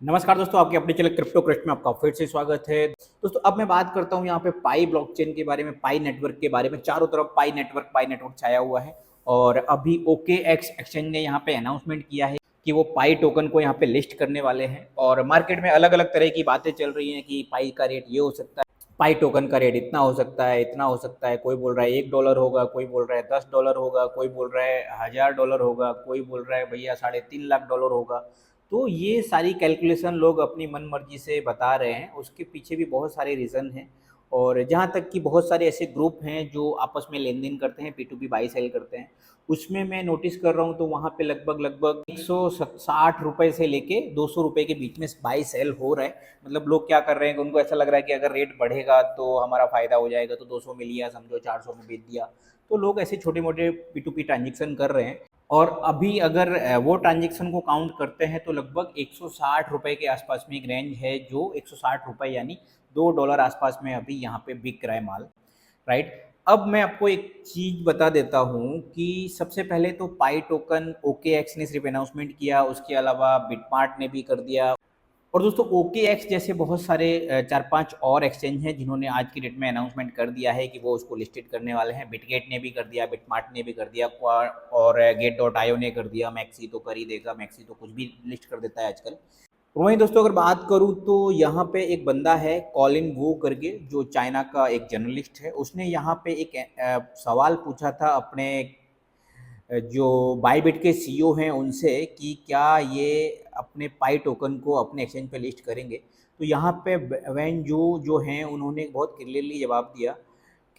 नमस्कार दोस्तों, आपके अपने चैनल क्रिप्टो क्रश में आपका फिर से स्वागत है। दोस्तों अब मैं बात करता हूँ यहाँ पे पाई ब्लॉकचेन के बारे में, पाई नेटवर्क के बारे में। चारों तरफ पाई नेटवर्क छाया हुआ है और अभी OKX एक्सचेंज ने यहाँ पे अनाउंसमेंट किया है कि वो पाई टोकन को यहाँ पे लिस्ट करने वाले हैं। और मार्केट में अलग अलग तरह की बातें चल रही हैं कि पाई का रेट ये हो सकता है, पाई टोकन का रेट इतना हो सकता है, इतना हो सकता है। कोई बोल रहा है $1 होगा, कोई बोल रहा है $10 होगा, कोई बोल रहा है $1000 होगा, कोई बोल रहा है भैया $3.5 लाख होगा। तो ये सारी कैलकुलेशन लोग अपनी मन मर्जी से बता रहे हैं, उसके पीछे भी बहुत सारे रीज़न हैं। और जहाँ तक कि बहुत सारे ऐसे ग्रुप हैं जो आपस में लेन-देन करते हैं, P2P बाई सेल करते हैं। उसमें मैं नोटिस कर रहा हूँ तो वहाँ पे लगभग 160 रुपए से लेके ₹200 के बीच में बाई सेल हो रहा है। मतलब लोग क्या कर रहे हैं कि उनको ऐसा लग रहा है कि अगर रेट बढ़ेगा तो हमारा फ़ायदा हो जाएगा, तो 200 में लिया, समझो 400 में बेच दिया। तो लोग ऐसे छोटे-मोटे P2P ट्रांज़ैक्शन कर रहे हैं। और अभी अगर वो ट्रांज़ैक्शन को काउंट करते हैं तो लगभग ₹160 के आसपास में एक रेंज है, जो ₹160 यानी $2 आसपास में अभी यहाँ पे बिक रहा है माल, राइट? अब मैं आपको एक चीज़ बता देता हूँ कि सबसे पहले तो पाई टोकन OKX ने सिर्फ़ अनाउंसमेंट किया, उसके अलावा बिटमार्ट ने भी कर दिया। और दोस्तों OKX जैसे बहुत सारे 4-5 और एक्सचेंज हैं जिन्होंने आज की डेट में अनाउंसमेंट कर दिया है कि वो उसको लिस्टेड करने वाले हैं। बिटगेट ने भी कर दिया, बिटमार्ट ने भी कर दिया, क्वा और गेट.आईओ ने कर दिया, मैक्सी तो कर ही देगा, मैक्सी तो कुछ भी लिस्ट कर देता है आजकल। वहीं दोस्तों अगर बात करूँ तो यहाँ पे एक बंदा है कॉलिन वू करके, जो चाइना का एक जर्नलिस्ट है। उसने यहाँ पे एक सवाल पूछा था अपने जो बायबिट के सीईओ हैं उनसे कि क्या ये अपने पाई टोकन को अपने एक्सचेंज पे लिस्ट करेंगे। तो यहाँ पे वैन जो हैं उन्होंने बहुत क्लियरली जवाब दिया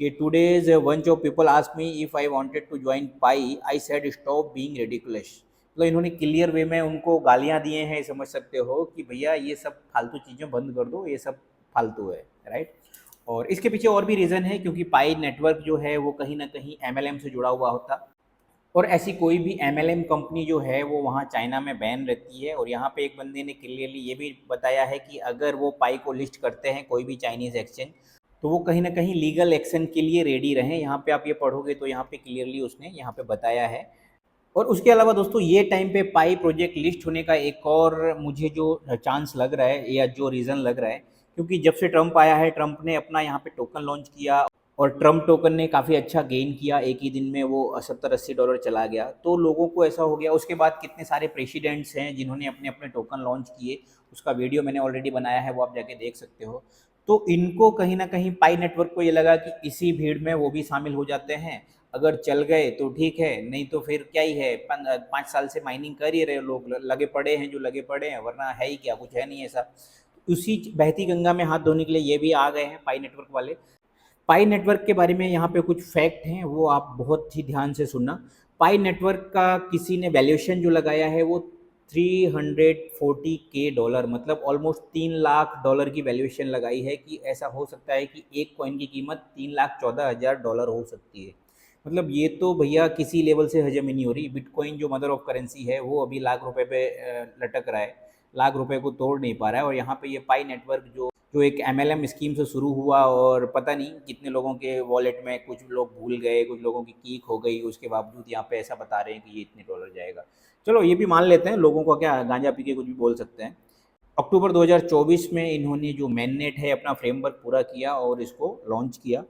कि today's bunch of people ask me if I wanted to join pie, I said stop being ridiculous. मतलब इन्होंने क्लियर वे में उनको गालियाँ दिए हैं, समझ सकते हो कि भैया ये सब फालतू चीज़ें बंद कर दो, ये सब फालतू है, राइट? और इसके पीछे और भी रीज़न है, क्योंकि पाई नेटवर्क जो है वो कहीं ना कहीं MLM से जुड़ा हुआ होता। और ऐसी कोई भी MLM कंपनी जो है वो वहाँ चाइना में बैन रहती है। और यहाँ पे एक बंदे ने क्लियरली ये भी बताया है कि अगर वो पाई को लिस्ट करते हैं कोई भी चाइनीज़ एक्सचेंज, तो वो कहीं ना कहीं लीगल एक्शन के लिए रेडी रहें। यहाँ पे आप ये पढ़ोगे तो यहाँ पे क्लियरली उसने यहाँ पे बताया है। और उसके अलावा दोस्तों ये टाइम पे पाई प्रोजेक्ट लिस्ट होने का एक और मुझे जो चांस लग रहा है या जो रीज़न लग रहा है, क्योंकि जब से ट्रम्प आया है, ट्रम्प ने अपना यहाँ पे टोकन लॉन्च किया और ट्रम्प टोकन ने काफ़ी अच्छा गेन किया। एक ही दिन में वो $70-80 चला गया। तो लोगों को ऐसा हो गया। उसके बाद कितने सारे प्रेसिडेंट्स हैं जिन्होंने अपने अपने टोकन लॉन्च किए, उसका वीडियो मैंने ऑलरेडी बनाया है, वो आप जाके देख सकते हो। तो इनको कहीं ना कहीं पाई नेटवर्क को ये लगा कि इसी भीड़ में वो भी शामिल हो जाते हैं। अगर चल गए तो ठीक है, नहीं तो फिर क्या ही है, 5 साल से माइनिंग कर ही रहे लोग, लगे पड़े हैं जो लगे पड़े हैं, वरना है ही क्या, कुछ है नहीं ऐसा। उसी बहती गंगा में हाथ धोने के लिए ये भी आ गए हैं पाई नेटवर्क वाले। पाई नेटवर्क के बारे में यहाँ पे कुछ फैक्ट हैं, वो आप बहुत ही ध्यान से सुनना। पाई नेटवर्क का किसी ने वैल्यूएशन जो लगाया है वो 340 के डॉलर, मतलब ऑलमोस्ट $3 लाख की वैल्यूएशन लगाई है कि ऐसा हो सकता है कि एक कॉइन की कीमत $3,14,000 हो सकती है। मतलब ये तो भैया किसी लेवल से हजम ही नहीं हो रही। बिटकॉइन जो मदर ऑफ करेंसी है वो अभी लाख रुपए पे लटक रहा है, लाख रुपए को तोड़ नहीं पा रहा है। और यहाँ पे ये पाई नेटवर्क जो जो एक MLM स्कीम से शुरू हुआ, और पता नहीं कितने लोगों के वॉलेट में, कुछ लोग भूल गए, कुछ लोगों की कीक हो गई, उसके बावजूद यहाँ पे ऐसा बता रहे हैं कि ये इतने डॉलर जाएगा। चलो ये भी मान लेते हैं, लोगों को क्या, गांजा पी के कुछ भी बोल सकते हैं। अक्टूबर 2024 में इन्होंने जो मैननेट है अपना फ्रेमवर्क पूरा किया और इसको लॉन्च किया।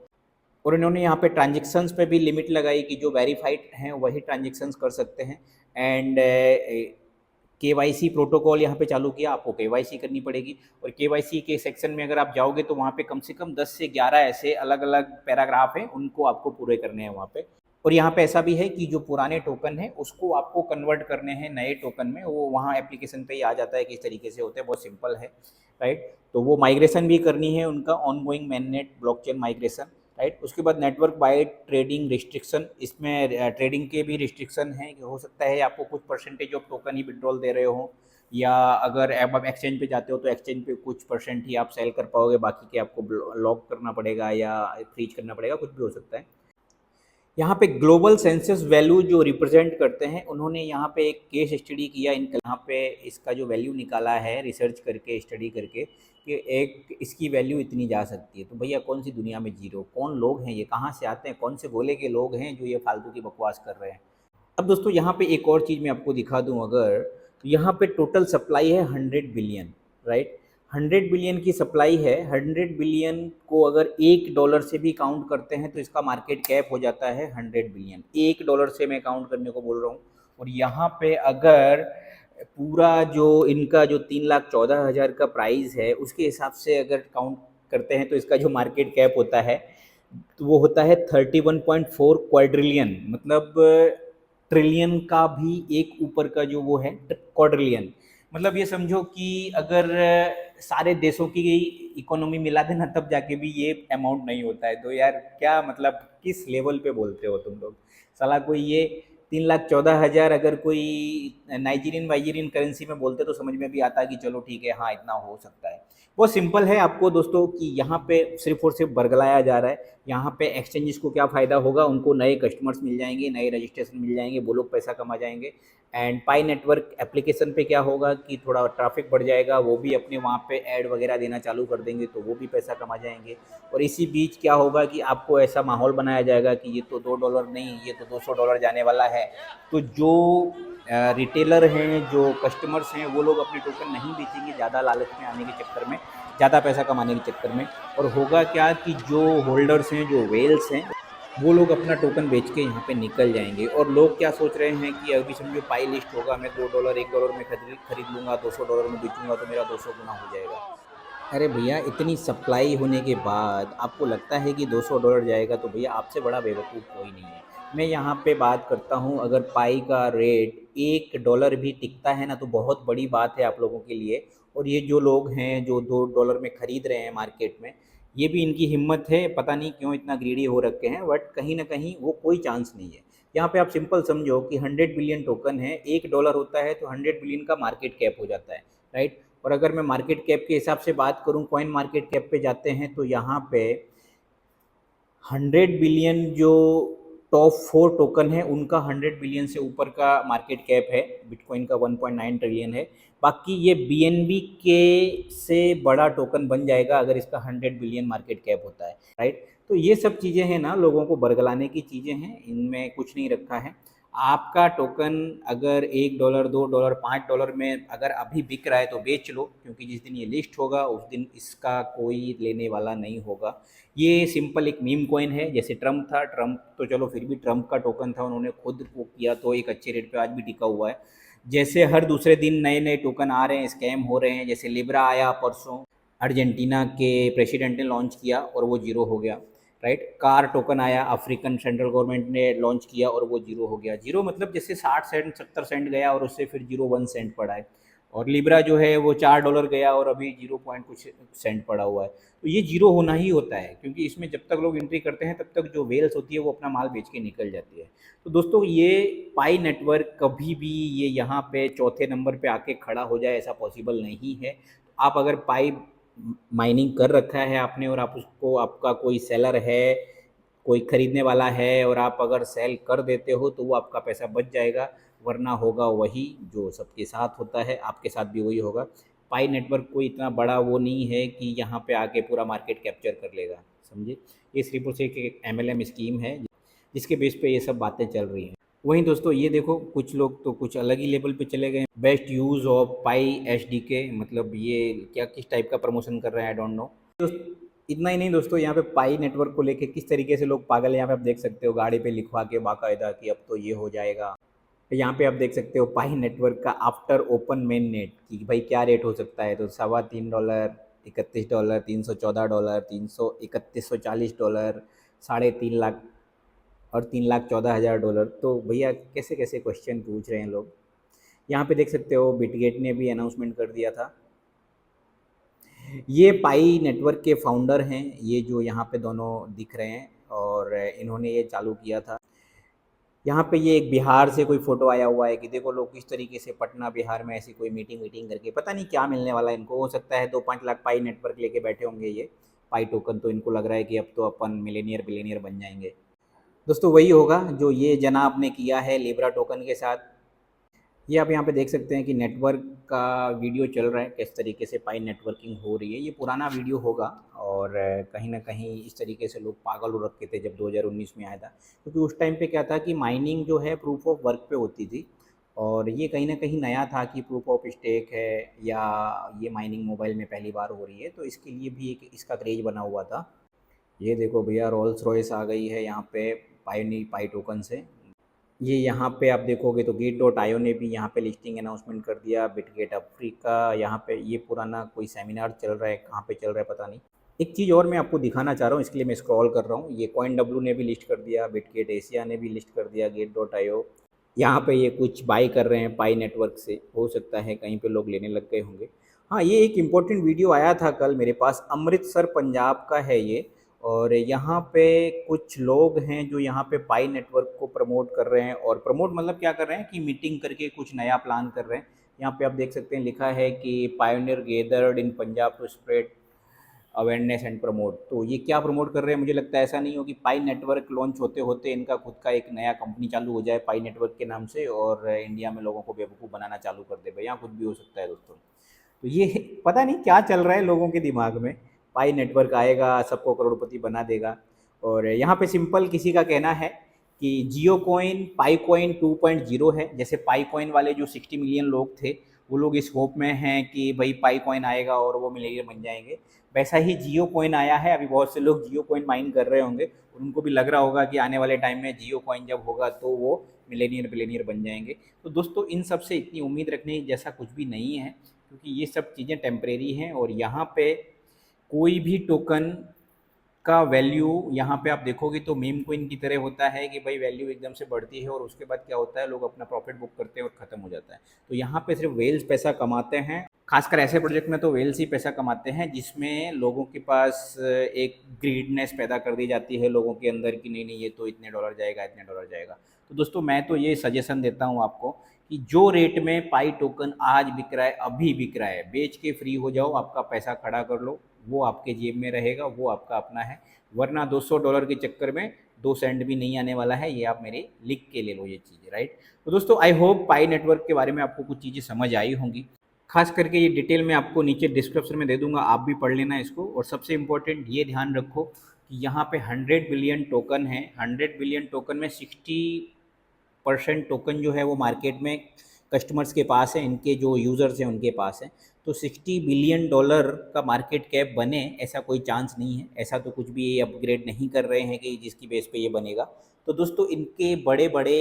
और इन्होंने यहाँ पे ट्रांजेक्शन्स पे भी लिमिट लगाई कि जो वेरीफाइड हैं वही ट्रांजेक्शन्स कर सकते हैं। एंड KYC प्रोटोकॉल यहाँ पे चालू किया, आपको KYC करनी पड़ेगी। और KYC के सेक्शन में अगर आप जाओगे तो वहाँ पे कम से कम 10 से 11 ऐसे अलग अलग पैराग्राफ हैं, उनको आपको पूरे करने हैं वहाँ पे। और यहाँ पे ऐसा भी है कि जो पुराने टोकन है उसको आपको कन्वर्ट करने हैं नए टोकन में, वो वहाँ एप्लीकेशन पे ही आ जाता है किस तरीके से होते हैं, बहुत सिंपल है, राइट? तो वो माइग्रेशन भी करनी है उनका, ऑनगोइंग मैननेट ब्लॉकचेन माइग्रेशन, राइट? उसके बाद नेटवर्क बाय ट्रेडिंग रिस्ट्रिक्शन, इसमें ट्रेडिंग के भी रिस्ट्रिक्शन हैं कि हो सकता है आपको कुछ परसेंटेज ऑफ टोकन ही विड्रॉल दे रहे हो, या अगर आप एक्सचेंज पे जाते हो तो एक्सचेंज पे कुछ परसेंट ही आप सेल कर पाओगे, बाकी के आपको लॉक करना पड़ेगा या फ्रीज करना पड़ेगा, कुछ भी हो सकता है। यहाँ पे ग्लोबल सेंसस वैल्यू जो रिप्रेजेंट करते हैं, उन्होंने यहाँ पे एक केस स्टडी किया इनका, यहाँ पे इसका जो वैल्यू निकाला है रिसर्च करके, स्टडी करके, कि एक इसकी वैल्यू इतनी जा सकती है। तो भैया कौन सी दुनिया में जी रहे हो, कौन लोग हैं ये, कहाँ से आते हैं, कौन से गोले के लोग हैं जो ये फालतू की बकवास कर रहे हैं। अब दोस्तों यहाँ पे एक और चीज़ मैं आपको दिखा दूँ, अगर तो यहाँ पे टोटल सप्लाई है 100 बिलियन, राइट। 100 बिलियन की सप्लाई है। 100 बिलियन को अगर $1 से भी काउंट करते हैं तो इसका मार्केट कैप हो जाता है 100 बिलियन। $1 से मैं काउंट करने को बोल रहा हूँ। और यहाँ पे अगर पूरा जो इनका जो 3,14,000 का प्राइस है उसके हिसाब से अगर काउंट करते हैं तो इसका जो मार्केट कैप होता है तो वो होता है 31.4 क्वाड्रिलियन, मतलब ट्रिलियन का भी एक ऊपर का जो वो है क्वाड्रिलियन। मतलब ये समझो कि अगर सारे देशों की इकोनॉमी मिला देना तब जाके भी ये अमाउंट नहीं होता है। तो यार क्या मतलब किस लेवल पे बोलते हो तुम लोग। साला कोई ये 3,14,000 अगर कोई नाइजीरियन वाइजीरियन करेंसी में बोलते तो समझ में भी आता कि चलो ठीक है, हाँ इतना हो सकता है। बहुत सिंपल है आपको दोस्तों कि यहाँ पे सिर्फ और सिर्फ बरगलाया जा रहा है। यहाँ पे एक्सचेंजेस को क्या फ़ायदा होगा, उनको नए कस्टमर्स मिल जाएंगे, नए रजिस्ट्रेशन मिल जाएंगे, वो लोग पैसा कमा जाएंगे। एंड पाई नेटवर्क एप्लीकेशन पे क्या होगा कि थोड़ा ट्रैफिक बढ़ जाएगा, वो भी अपने वहाँ पे ऐड वगैरह देना चालू कर देंगे तो वो भी पैसा कमा जाएंगे। और इसी बीच क्या होगा कि आपको ऐसा माहौल बनाया जाएगा कि ये तो $2 नहीं, ये तो $200 जाने वाला है। तो जो रिटेलर हैं, जो कस्टमर्स हैं, वो लोग अपने टोकन नहीं बेचेंगे ज़्यादा लालच में आने के चक्कर में, ज़्यादा पैसा कमाने के चक्कर में। और होगा क्या कि जो होल्डर्स हैं, जो वेल्स हैं, वो लोग अपना टोकन बेच के यहाँ पे निकल जाएंगे। और लोग क्या सोच रहे हैं कि अभी समझो पाई लिस्ट होगा, मैं $2 $1 में खरीद लूँगा, $200 में बेचूंगा तो मेरा 200 गुना हो जाएगा। अरे भैया, इतनी सप्लाई होने के बाद आपको लगता है कि $200 जाएगा, तो भैया आपसे बड़ा बेवकूफ़ कोई नहीं है। मैं यहाँ पे बात करता हूँ, अगर पाई का रेट $1 भी टिकता है ना तो बहुत बड़ी बात है आप लोगों के लिए। और ये जो लोग हैं जो $2 में ख़रीद रहे हैं मार्केट में, ये भी इनकी हिम्मत है, पता नहीं क्यों इतना ग्रीडी हो रखे हैं, बट कहीं ना कहीं वो कोई चांस नहीं है। यहाँ पे आप सिंपल समझो कि 100 बिलियन टोकन है, $1 होता है तो 100 बिलियन का मार्केट कैप हो जाता है, राइट। और अगर मैं मार्केट कैप के हिसाब से बात करूं, कॉइन मार्केट कैप पे जाते हैं तो यहाँ पे 100 बिलियन जो टॉप 4 टोकन है उनका 100 बिलियन से ऊपर का मार्केट कैप है। बिटकॉइन का 1.9 ट्रिलियन है। बाकी ये बीएनबी के से बड़ा टोकन बन जाएगा अगर इसका 100 बिलियन मार्केट कैप होता है, राइट। तो ये सब चीज़ें हैं ना, लोगों को बरगलाने की चीज़ें हैं, इनमें कुछ नहीं रखा है। आपका टोकन अगर $1 $2 $5 में अगर अभी बिक रहा है तो बेच लो, क्योंकि जिस दिन ये लिस्ट होगा उस दिन इसका कोई लेने वाला नहीं होगा। ये सिंपल एक मीम कॉइन है, जैसे ट्रम्प था। ट्रम्प तो चलो फिर भी ट्रम्प का टोकन था, उन्होंने खुद वो किया तो एक अच्छे रेट पे आज भी टिका हुआ है। जैसे हर दूसरे दिन नए नए टोकन आ रहे हैं, स्कैम हो रहे हैं। जैसे लिब्रा आया परसों, अर्जेंटीना के प्रेसिडेंट ने लॉन्च किया और वो जीरो हो गया, राइट। कार टोकन आया, अफ्रीकन सेंट्रल गवर्नमेंट ने लॉन्च किया और वो जीरो हो गया। जीरो मतलब जैसे 60 सेंट 70 सेंट गया और उससे फिर 0.1 सेंट पड़ा है। और लिब्रा जो है वो $4 गया और अभी 0 पॉइंट कुछ सेंट पड़ा हुआ है। तो ये जीरो होना ही होता है, क्योंकि इसमें जब तक लोग एंट्री करते हैं तब तक जो वेल्स होती है वो अपना माल बेच के निकल जाती है। तो दोस्तों, ये पाई नेटवर्क कभी भी ये यहाँ पे चौथे नंबर पे आके खड़ा हो जाए ऐसा पॉसिबल नहीं है। आप अगर पाई माइनिंग कर रखा है आपने और आप उसको, आपका कोई सेलर है, कोई खरीदने वाला है और आप अगर सेल कर देते हो तो वो आपका पैसा बच जाएगा। वरना होगा वही जो सबके साथ होता है, आपके साथ भी वही होगा। पाई नेटवर्क कोई इतना बड़ा वो नहीं है कि यहाँ पे आके पूरा मार्केट कैप्चर कर लेगा, समझे। ये सिर्फ और सिर्फ एक एमएलएम स्कीम है जिसके बेस पे ये सब बातें चल रही हैं। वहीं दोस्तों ये देखो, कुछ लोग तो कुछ अलग ही लेवल पे चले गए। बेस्ट यूज़ ऑफ पाई एचडीके, मतलब ये क्या किस टाइप का प्रमोशन कर रहे हैं, आई डोंट नो। इतना ही नहीं दोस्तों, यहाँ पे पाई नेटवर्क को लेके किस तरीके से लोग पागल हैं, यहाँ पे आप देख सकते हो गाड़ी पे लिखवा के बाकायदा कि अब तो ये हो जाएगा। यहाँ पे आप देख सकते हो पाई नेटवर्क का आफ्टर ओपन मेन नेट कि भाई क्या रेट हो सकता है। तो $3.25, $31, $314, 331,40 $3.5 लाख और $3,14,000। तो भैया कैसे कैसे क्वेश्चन पूछ रहे हैं लोग। यहाँ पे देख सकते हो बिटगेट ने भी अनाउंसमेंट कर दिया था। ये पाई नेटवर्क के फाउंडर हैं, ये जो यहाँ पे दोनों दिख रहे हैं, और इन्होंने ये चालू किया था। यहाँ पे ये एक बिहार से कोई फ़ोटो आया हुआ है कि देखो लोग किस तरीके से पटना बिहार में ऐसी कोई मीटिंग वीटिंग करके, पता नहीं क्या मिलने वाला है इनको। हो सकता है 2-5 लाख पाई नेटवर्क लेके बैठे होंगे ये पाई टोकन, तो इनको लग रहा है कि अब तो अपन मिलेनियर बिलेनियर बन जाएंगे। दोस्तों वही होगा जो ये जनाब ने किया है लिब्रा टोकन के साथ। ये आप यहाँ पे देख सकते हैं कि नेटवर्क का वीडियो चल रहा है, किस तरीके से पाई नेटवर्किंग हो रही है। ये पुराना वीडियो होगा और कहीं ना कहीं इस तरीके से लोग पागल हो रखे थे जब 2019 में आया था, क्योंकि उस टाइम पे क्या था कि माइनिंग जो है प्रूफ ऑफ वर्क पे होती थी। और ये कहीं न कहीं नया था कि प्रूफ ऑफ स्टेक है या ये माइनिंग मोबाइल में पहली बार हो रही है, तो इसके लिए भी एक इसका क्रेज़ बना हुआ था। ये देखो भैया रोल्स रॉयस आ गई है यहाँ पे पाई टोकन से। ये यहाँ पे आप देखोगे तो गेट डॉट आईओ ने भी यहाँ पे लिस्टिंग अनाउंसमेंट कर दिया। बिटगेट अफ्रीका यहाँ पे ये पुराना कोई सेमिनार चल रहा है, कहाँ पे चल रहा है पता नहीं। एक चीज़ और मैं आपको दिखाना चाह रहा हूँ, इसके लिए मैं स्क्रॉल कर रहा हूँ। ये कॉइन डब्ल्यू ने भी लिस्ट कर दिया, बिटगेट एशिया ने भी लिस्ट कर दिया, गेट डॉट आईओ। यहाँ पे ये कुछ बाई कर रहे हैं पाई नेटवर्क से, हो सकता है कहीं पे लोग लेने लग गए होंगे। हाँ, ये एक इम्पोर्टेंट वीडियो आया था कल मेरे पास, अमृतसर पंजाब का है ये। और यहाँ पे कुछ लोग हैं जो यहाँ पे पाई नेटवर्क को प्रमोट कर रहे हैं, और प्रमोट मतलब क्या कर रहे हैं कि मीटिंग करके कुछ नया प्लान कर रहे हैं। यहाँ पे आप देख सकते हैं लिखा है कि pioneer gathered in Punjab to spread awareness and promote. तो ये क्या प्रमोट कर रहे हैं, मुझे लगता है ऐसा नहीं हो कि पाई नेटवर्क लॉन्च होते होते इनका खुद का एक नया कंपनी चालू हो जाए पाई नेटवर्क के नाम से और इंडिया में लोगों को बेवकूफ़ बनाना चालू कर दे। भैया कुछ भी हो सकता है दोस्तों। तो ये पता नहीं क्या चल रहा है लोगों के दिमाग में। पाई नेटवर्क आएगा सबको करोड़पति बना देगा। और यहाँ पे सिंपल किसी का कहना है कि जियो कॉइन पाई कॉइन 2.0 है। जैसे पाई कॉइन वाले जो 60 मिलियन लोग थे वो लोग इस होप में हैं कि भाई पाई कॉइन आएगा और वो मिलियनियर बन जाएंगे, वैसा ही जियो कॉइन आया है। अभी बहुत से लोग जियो कॉइन माइन कर रहे होंगे और उनको भी लग रहा होगा कि आने वाले टाइम में जियो कॉइन जब होगा तो वो मिलेनियर बिलेनियर बन जाएंगे। तो दोस्तों इन सब से इतनी उम्मीद रखने जैसा कुछ भी नहीं है, क्योंकि ये सब चीज़ें टेम्परेरी हैं। और यहाँ पे कोई भी टोकन का वैल्यू यहाँ पे आप देखोगे तो मीम कोइन की तरह होता है कि भाई वैल्यू एकदम से बढ़ती है और उसके बाद क्या होता है, लोग अपना प्रॉफिट बुक करते हैं और ख़त्म हो जाता है। तो यहाँ पे सिर्फ वेल्स पैसा कमाते हैं, खासकर ऐसे प्रोजेक्ट में तो वेल्स ही पैसा कमाते हैं जिसमें लोगों के पास एक ग्रीडनेस पैदा कर दी जाती है लोगों के अंदर कि नहीं नहीं ये तो इतने डॉलर जाएगा इतने डॉलर जाएगा। तो दोस्तों मैं तो ये सजेशन देता हूँ आपको कि जो रेट में पाई टोकन आज बिक रहा है अभी बिक रहा है, बेच के फ्री हो जाओ, आपका पैसा खड़ा कर लो, वो आपके जेब में रहेगा, वो आपका अपना है। वरना $200 के चक्कर में 2 सेंट भी नहीं आने वाला है। ये आप मेरे लिख के ले लो ये चीज़ें, राइट। तो दोस्तों आई होप पाई नेटवर्क के बारे में आपको कुछ चीज़ें समझ आई होंगी। खास करके ये डिटेल में आपको नीचे डिस्क्रिप्शन में दे दूंगा, आप भी पढ़ लेना इसको। और सबसे इम्पोर्टेंट ये ध्यान रखो कि यहाँ पे 100 बिलियन टोकन है। 100 बिलियन टोकन में 60% टोकन जो है वो मार्केट में कस्टमर्स के पास है, इनके जो यूज़र्स हैं उनके पास है। तो $60 बिलियन का मार्केट कैप बने ऐसा कोई चांस नहीं है। ऐसा तो कुछ भी ये अपग्रेड नहीं कर रहे हैं कि जिसकी बेस पे ये बनेगा। तो दोस्तों इनके बड़े बड़े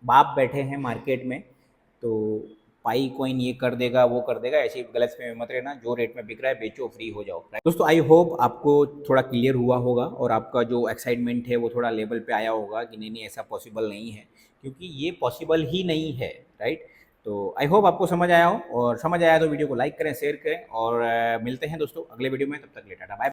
बाप बैठे हैं मार्केट में, तो पाई कॉइन ये कर देगा वो कर देगा, ऐसे गलत में मत रहना। जो रेट में बिक रहा है बेचो फ्री हो जाओ। दोस्तों आई होप आपको थोड़ा क्लियर हुआ होगा और आपका जो एक्साइटमेंट है वो थोड़ा लेवल पे आया होगा कि नहीं नहीं ऐसा पॉसिबल नहीं है, क्योंकि ये पॉसिबल ही नहीं है, राइट। तो आई होप आपको समझ आया हो, और समझ आया तो वीडियो को लाइक करें शेयर करें और मिलते हैं दोस्तों अगले वीडियो में। तब तक ले टाटा बाय।